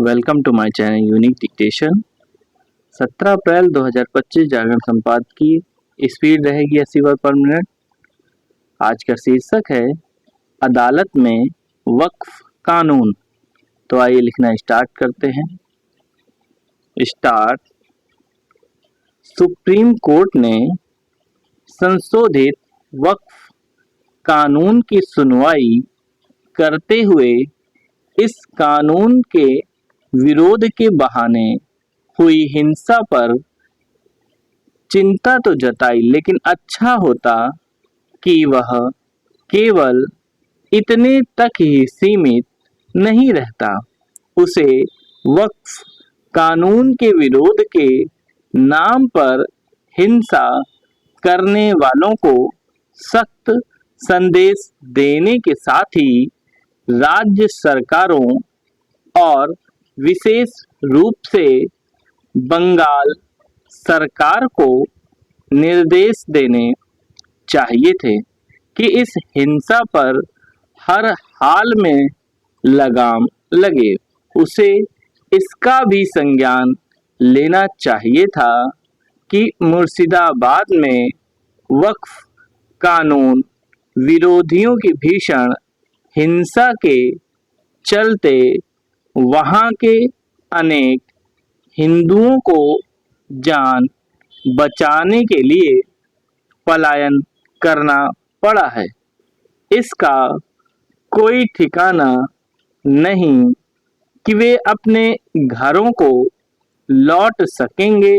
Welcome to my channel unique dictation. 17 अप्रैल 2025 जागरण संपादकीय speed रहेगी 80 वर्ड पर मिनट। आज का शीर्षक है अदालत में वक्फ कानून। तो आइए लिखना स्टार्ट करते हैं। स्टार्ट। सुप्रीम कोर्ट ने संशोधित वक्फ कानून की सुनवाई करते हुए इस कानून के विरोध के बहाने हुई हिंसा पर चिंता तो जताई, लेकिन अच्छा होता कि वह केवल इतने तक ही सीमित नहीं रहता। उसे वक्फ कानून के विरोध के नाम पर हिंसा करने वालों को सख्त संदेश देने के साथ ही राज्य सरकारों और विशेष रूप से बंगाल सरकार को निर्देश देने चाहिए थे कि इस हिंसा पर हर हाल में लगाम लगे। उसे इसका भी संज्ञान लेना चाहिए था कि मुर्शिदाबाद में वक्फ कानून विरोधियों की भीषण हिंसा के चलते वहां के अनेक हिंदुओं को जान बचाने के लिए पलायन करना पड़ा है। इसका कोई ठिकाना नहीं कि वे अपने घरों को लौट सकेंगे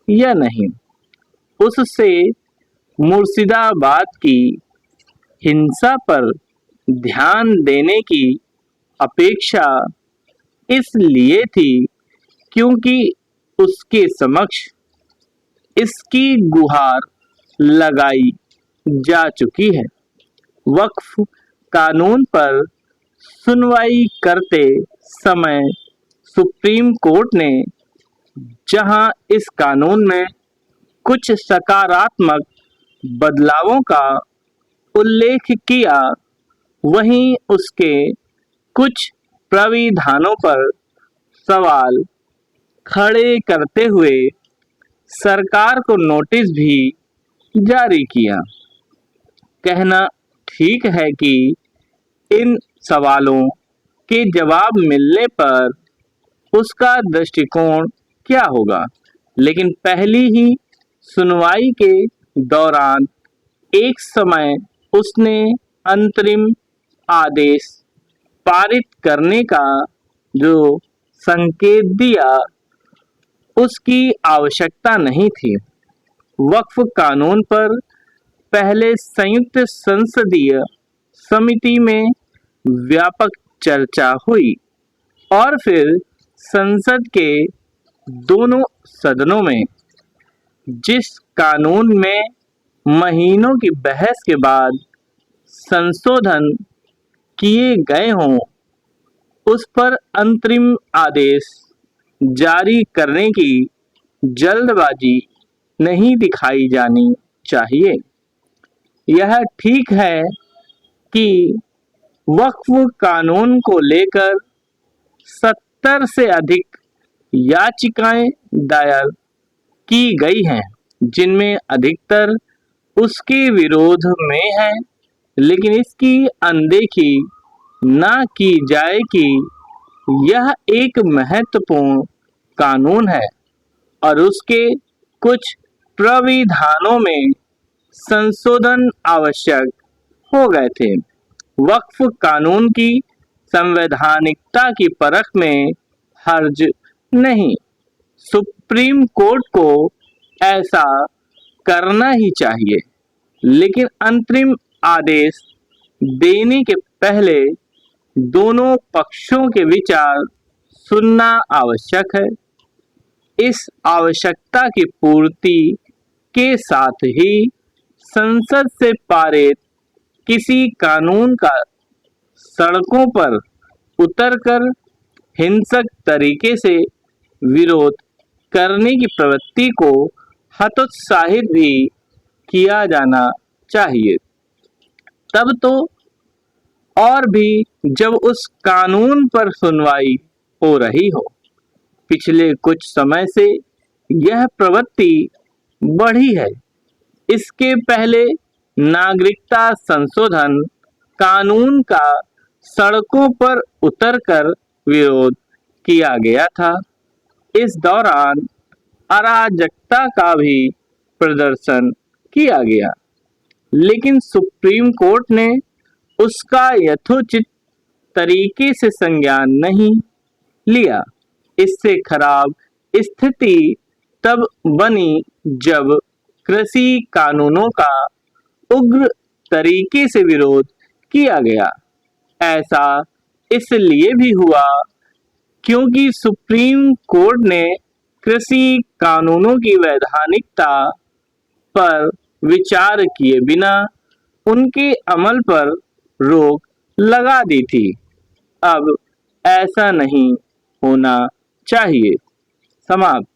या नहीं। उससे मुर्शिदाबाद की हिंसा पर ध्यान देने की अपेक्षा इसलिए थी क्योंकि उसके समक्ष इसकी गुहार लगाई जा चुकी है। वक्फ कानून पर सुनवाई करते समय सुप्रीम कोर्ट ने जहां इस कानून में कुछ सकारात्मक बदलावों का उल्लेख किया, वहीं उसके कुछ प्राविधानों पर सवाल खड़े करते हुए सरकार को नोटिस भी जारी किया। कहना ठीक है कि इन सवालों के जवाब मिलने पर उसका दृष्टिकोण क्या होगा, लेकिन पहली ही सुनवाई के दौरान एक समय उसने अंतरिम आदेश पारित करने का जो संकेत दिया, उसकी आवश्यकता नहीं थी। वक्फ कानून पर पहले संयुक्त संसदीय समिति में व्यापक चर्चा हुई और फिर संसद के दोनों सदनों में। जिस कानून में महीनों की बहस के बाद संशोधन किए गए हों, उस पर अंतरिम आदेश जारी करने की जल्दबाजी नहीं दिखाई जानी चाहिए। यह ठीक है कि वक्फ कानून को लेकर 70 से अधिक याचिकाएं दायर की गई हैं, जिनमें अधिकतर उसके विरोध में है, लेकिन इसकी अनदेखी ना की जाए कि यह एक महत्वपूर्ण कानून है और उसके कुछ प्राविधानों में संशोधन आवश्यक हो गए थे। वक्फ कानून की संवैधानिकता की परख में हर्ज नहीं। सुप्रीम कोर्ट को ऐसा करना ही चाहिए, लेकिन अंतरिम आदेश देने के पहले दोनों पक्षों के विचार सुनना आवश्यक है। इस आवश्यकता की पूर्ति के साथ ही संसद से पारित किसी कानून का सड़कों पर उतरकर हिंसक तरीके से विरोध करने की प्रवृत्ति को हतोत्साहित भी किया जाना चाहिए। तब तो और भी जब उस कानून पर सुनवाई हो रही हो। पिछले कुछ समय से यह प्रवृत्ति बढ़ी है। इसके पहले नागरिकता संशोधन कानून का सड़कों पर उतरकर विरोध किया गया था। इस दौरान अराजकता का भी प्रदर्शन किया गया, लेकिन सुप्रीम कोर्ट ने उसका यथोचित तरीके से संज्ञान नहीं लिया। इससे खराब स्थिति तब बनी जब कृषि कानूनों का उग्र तरीके से विरोध किया गया। ऐसा इसलिए भी हुआ क्योंकि सुप्रीम कोर्ट ने कृषि कानूनों की वैधानिकता पर विचार किए बिना उनके अमल पर रोक लगा दी थी। अब ऐसा नहीं होना चाहिए। समाप्त।